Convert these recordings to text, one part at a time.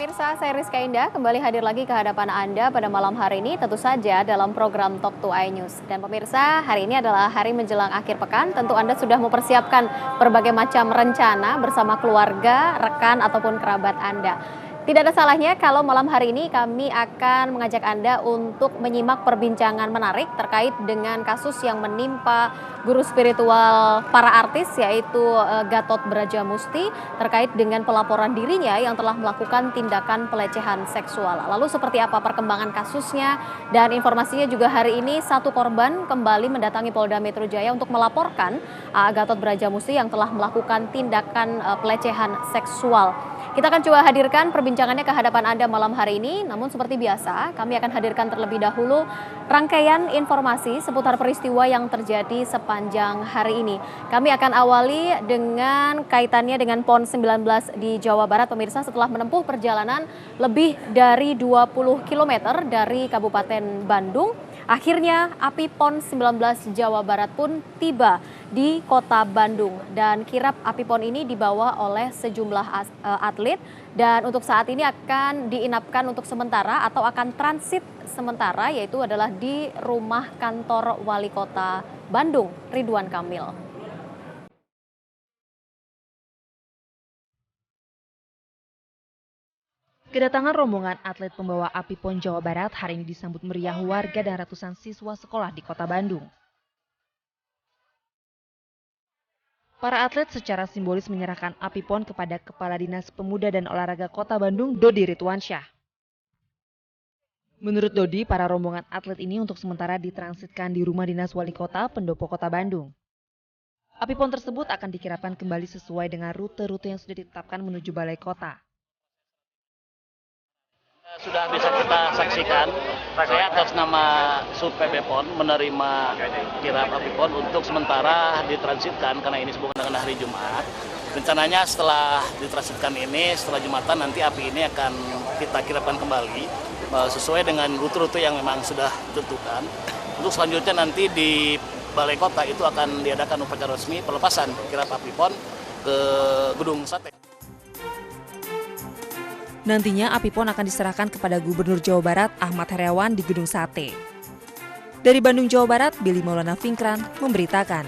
pemirsa, saya Rizka Indah kembali hadir lagi ke hadapan Anda pada malam hari ini, tentu saja dalam program Talk to iNews. Dan pemirsa, hari ini adalah hari menjelang akhir pekan, tentu Anda sudah mempersiapkan berbagai macam rencana bersama keluarga, rekan, ataupun kerabat Anda. Tidak ada salahnya kalau malam hari ini kami akan mengajak Anda untuk menyimak perbincangan menarik terkait dengan kasus yang menimpa guru spiritual para artis yaitu Gatot Brajamusti terkait dengan pelaporan dirinya yang telah melakukan tindakan pelecehan seksual. Lalu seperti apa perkembangan kasusnya dan informasinya juga hari ini satu korban kembali mendatangi Polda Metro Jaya untuk melaporkan Gatot Brajamusti yang telah melakukan tindakan pelecehan seksual. Kita akan coba hadirkan perbincangannya ke hadapan Anda malam hari ini. Namun seperti biasa, kami akan hadirkan terlebih dahulu rangkaian informasi seputar peristiwa yang terjadi sepanjang hari ini. Kami akan awali dengan kaitannya dengan PON 19 di Jawa Barat, pemirsa, setelah menempuh perjalanan lebih dari 20 km dari Kabupaten Bandung. Akhirnya api PON 19 Jawa Barat pun tiba di kota Bandung dan kirap api PON ini dibawa oleh sejumlah atlet dan untuk saat ini akan diinapkan untuk sementara atau akan transit sementara yaitu adalah di rumah kantor Wali Kota Bandung, Ridwan Kamil. Kedatangan rombongan atlet pembawa api PON Jawa Barat hari ini disambut meriah warga dan ratusan siswa sekolah di kota Bandung. Para atlet secara simbolis menyerahkan api PON kepada Kepala Dinas Pemuda dan Olahraga Kota Bandung, Dodi Ridwansyah. Menurut Dodi, para rombongan atlet ini untuk sementara ditransitkan di rumah dinas Wali Kota Pendopo Kota Bandung. Api PON tersebut akan dikirapkan kembali sesuai dengan rute-rute yang sudah ditetapkan menuju Balai Kota. Sudah bisa kita saksikan, saya atas nama Sub PB PON menerima kirap api PON untuk sementara ditransitkan karena ini sehubungan dengan hari Jumat. Rencananya setelah ditransitkan ini, setelah Jumatan nanti api ini akan kita kirapkan kembali sesuai dengan rute-rute yang memang sudah ditentukan. Untuk selanjutnya nanti di Balai Kota itu akan diadakan upacara resmi pelepasan kirap api PON ke Gedung Sate. Nantinya api PON akan diserahkan kepada Gubernur Jawa Barat Ahmad Heriawan di Gedung Sate. Dari Bandung, Jawa Barat, Billy Maulana Finkran memberitakan.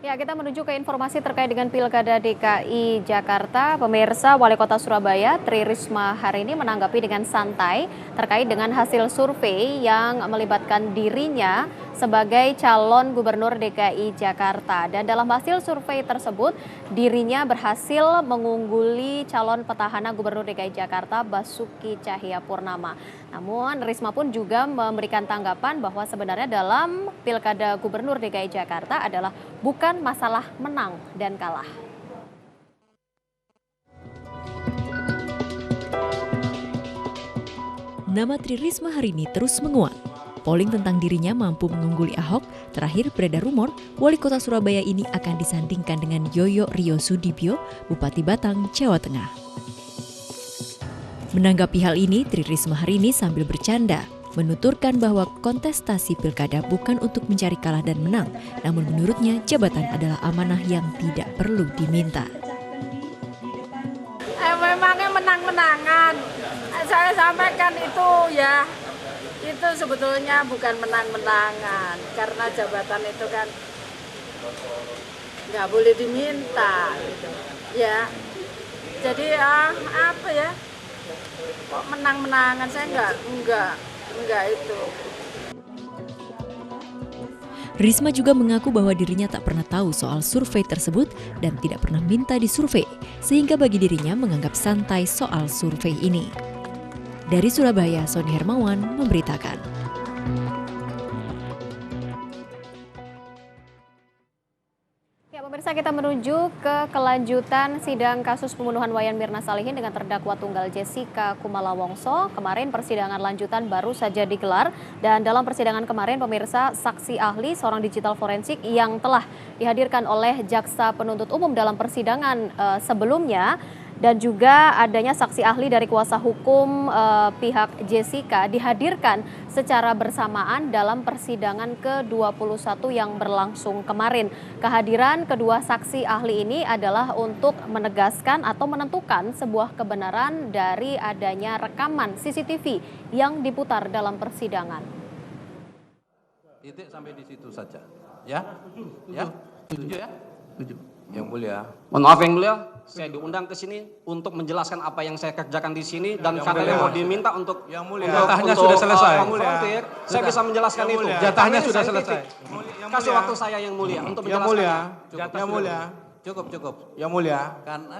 Ya, kita menuju ke informasi terkait dengan Pilkada DKI Jakarta. Pemirsa, Wali Kota Surabaya Tri Risma hari ini menanggapi dengan santai terkait dengan hasil survei yang melibatkan dirinya sebagai calon gubernur DKI Jakarta. Dan dalam hasil survei tersebut, dirinya berhasil mengungguli calon petahana gubernur DKI Jakarta Basuki Cahayapurnama. Namun Risma pun juga memberikan tanggapan bahwa sebenarnya dalam Pilkada Gubernur DKI Jakarta adalah bukan masalah menang dan kalah. Nama Tri Risma hari ini terus menguat. Polling tentang dirinya mampu mengungguli Ahok, terakhir beredar rumor Wali Kota Surabaya ini akan disandingkan dengan Yoyo Ryo Sudibyo, Bupati Batang, Jawa Tengah. Menanggapi hal ini, Tri Risma hari ini sambil bercanda, menuturkan bahwa kontestasi pilkada bukan untuk mencari kalah dan menang, namun menurutnya jabatan adalah amanah yang tidak perlu diminta. Memangnya menang-menangan, saya sampaikan itu ya, itu sebetulnya bukan menang-menangan, karena jabatan itu kan nggak boleh diminta, gitu. Ya. Jadi apa ya? Kok menang-menangan, saya enggak itu. Risma juga mengaku bahwa dirinya tak pernah tahu soal survei tersebut dan tidak pernah minta disurvei, sehingga bagi dirinya menganggap santai soal survei ini. Dari Surabaya, Sony Hermawan memberitakan. Ya, pemirsa, kita menuju ke kelanjutan sidang kasus pembunuhan Wayan Mirna Salihin dengan terdakwa tunggal Jessica Kumala Wongso. Kemarin persidangan lanjutan baru saja digelar dan dalam persidangan kemarin pemirsa saksi ahli seorang digital forensik yang telah dihadirkan oleh jaksa penuntut umum dalam persidangan sebelumnya dan juga adanya saksi ahli dari kuasa hukum pihak Jessica dihadirkan secara bersamaan dalam persidangan ke-21 yang berlangsung kemarin. Kehadiran kedua saksi ahli ini adalah untuk menegaskan atau menentukan sebuah kebenaran dari adanya rekaman CCTV yang diputar dalam persidangan. Titik sampai di situ saja. Ya? Ya? Setuju ya? Setuju. Yang mulia. Mohon maaf yang mulia, saya diundang ke sini untuk menjelaskan apa yang saya kerjakan di sini dan katanya mau diminta untuk yang mulia. Jatahnya sudah selesai. Frontier, saya bisa menjelaskan itu. Jatahnya sudah selesai. Kasih waktu saya yang mulia untuk menjelaskan. Yang mulia. Cukup. Yang mulia. Karena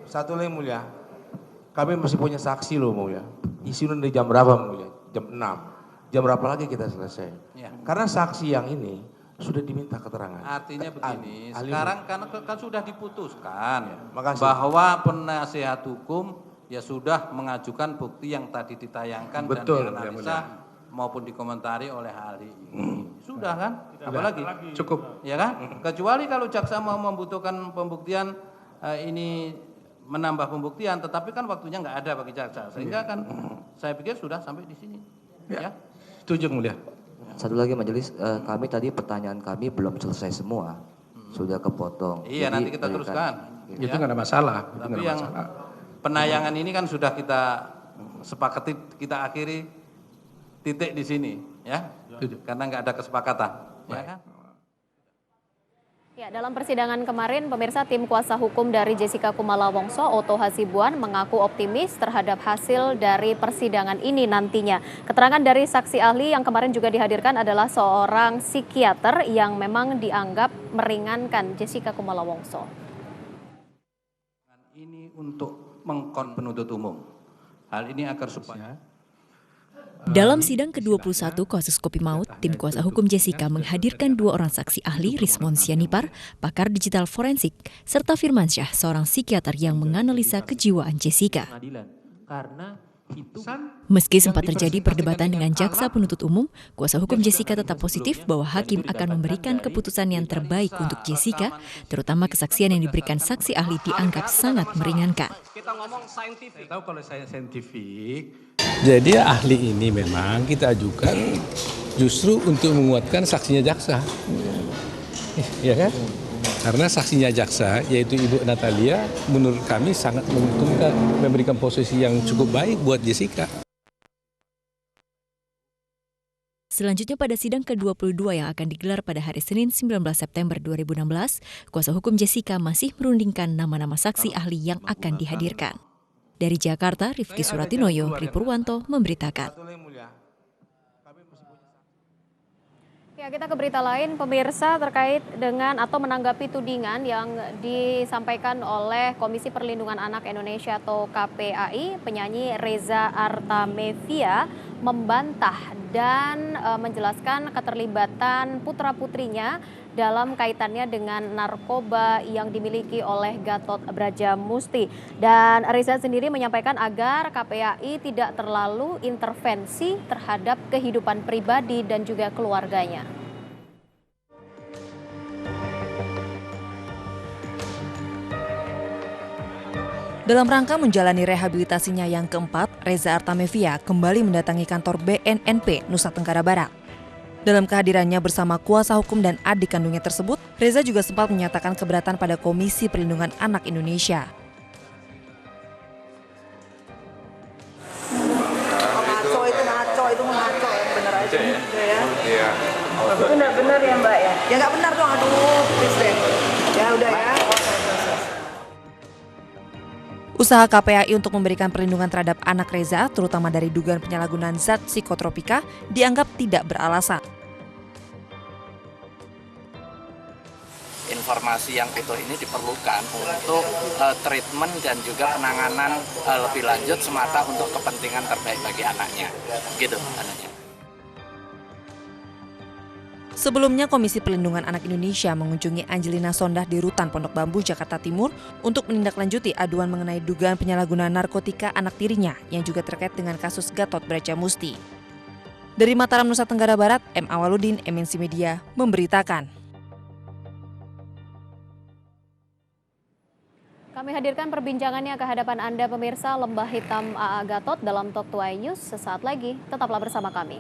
satu lagi mulia. Kami masih punya saksi loh mulia. Isi dari jam berapa mulia? Jam 6. Jam berapa lagi kita selesai? Ya. Karena saksi yang ini sudah diminta keterangan. Artinya begini, sekarang kan sudah diputuskan bahwa penasihat hukum ya sudah mengajukan bukti yang tadi ditayangkan dan dianalisa maupun dikomentari oleh ahli ini. Sudah kan? Apalagi? Cukup. Ya kan? Kecuali kalau jaksa mau membutuhkan pembuktian ini menambah pembuktian, tetapi kan waktunya nggak ada bagi jaksa. Sehingga kan saya pikir sudah sampai di sini. Ya. Setuju mulia. Satu lagi majelis, kami tadi pertanyaan kami belum selesai semua, sudah kepotong. Iya, jadi, nanti kita teruskan. Itu nggak ada masalah. Tapi yang penayangan ini kan sudah kita sepakati, kita akhiri titik di sini, ya, karena nggak ada kesepakatan. Ya kan? Ya, dalam persidangan kemarin, pemirsa, tim kuasa hukum dari Jessica Kumala Wongso, Oto Hasibuan, mengaku optimis terhadap hasil dari persidangan ini nantinya. Keterangan dari saksi ahli yang kemarin juga dihadirkan adalah seorang psikiater yang memang dianggap meringankan Jessica Kumala Wongso. Ini untuk mengkon penuntut umum. Hal ini agar supaya Dalam sidang ke-21 kasus Kopi Maut, tim kuasa hukum Jessica menghadirkan 2 orang saksi ahli, Rismon Sianipar, pakar digital forensik, serta Firmansyah, seorang psikiater yang menganalisa kejiwaan Jessica. Meski sempat terjadi perdebatan dengan jaksa penuntut umum, kuasa hukum Jessica tetap positif bahwa hakim akan memberikan keputusan yang terbaik untuk Jessica, terutama kesaksian yang diberikan saksi ahli dianggap sangat meringankan. Kita ngomong saintifik. tahu kalau saya saintifik. Jadi ahli ini memang kita ajukan justru untuk menguatkan saksinya jaksa. Ya kan? Karena saksinya jaksa, yaitu Ibu Natalia, menurut kami sangat menguntungkan, memberikan posisi yang cukup baik buat Jessica. Selanjutnya pada sidang ke-22 yang akan digelar pada hari Senin 19 September 2016, kuasa hukum Jessica masih merundingkan nama-nama saksi ahli yang akan dihadirkan. Dari Jakarta, Rifki Suratinoyo, Ripurwanto memberitakan. Ya, kita ke berita lain, pemirsa, terkait dengan atau menanggapi tudingan yang disampaikan oleh Komisi Perlindungan Anak Indonesia atau KPAI, penyanyi Reza Artamevia membantah dan menjelaskan keterlibatan putra-putrinya dalam kaitannya dengan narkoba yang dimiliki oleh Gatot Brajamusti. Dan Reza sendiri menyampaikan agar KPAI tidak terlalu intervensi terhadap kehidupan pribadi dan juga keluarganya. Dalam rangka menjalani rehabilitasinya yang keempat, Reza Artamevia kembali mendatangi kantor BNNP Nusa Tenggara Barat. Dalam kehadirannya bersama kuasa hukum dan adik kandungnya tersebut, Reza juga sempat menyatakan keberatan pada Komisi Perlindungan Anak Indonesia. Ngaco itu mengaco yang bener aja ya. Iya. Itu nggak benar ya Mbak ya? Ya nggak benar dong, aduh please deh. Ya udah ya. Usaha KPAI untuk memberikan perlindungan terhadap anak Reza, terutama dari dugaan penyalahgunaan zat psikotropika, dianggap tidak beralasan. Informasi yang utuh ini diperlukan untuk treatment dan juga penanganan lebih lanjut semata untuk kepentingan terbaik bagi anaknya. Gitu adanya. Sebelumnya, Komisi Perlindungan Anak Indonesia mengunjungi Angelina Sondah di Rutan Pondok Bambu, Jakarta Timur untuk menindaklanjuti aduan mengenai dugaan penyalahgunaan narkotika anak tirinya yang juga terkait dengan kasus Gatot Brajamusti. Dari Mataram, Nusa Tenggara Barat, M. Awaludin, MNC Media, memberitakan. Kami hadirkan perbincangannya ke hadapan Anda pemirsa Lembah Hitam AA Gatot dalam Talk to iNews sesaat lagi. Tetaplah bersama kami.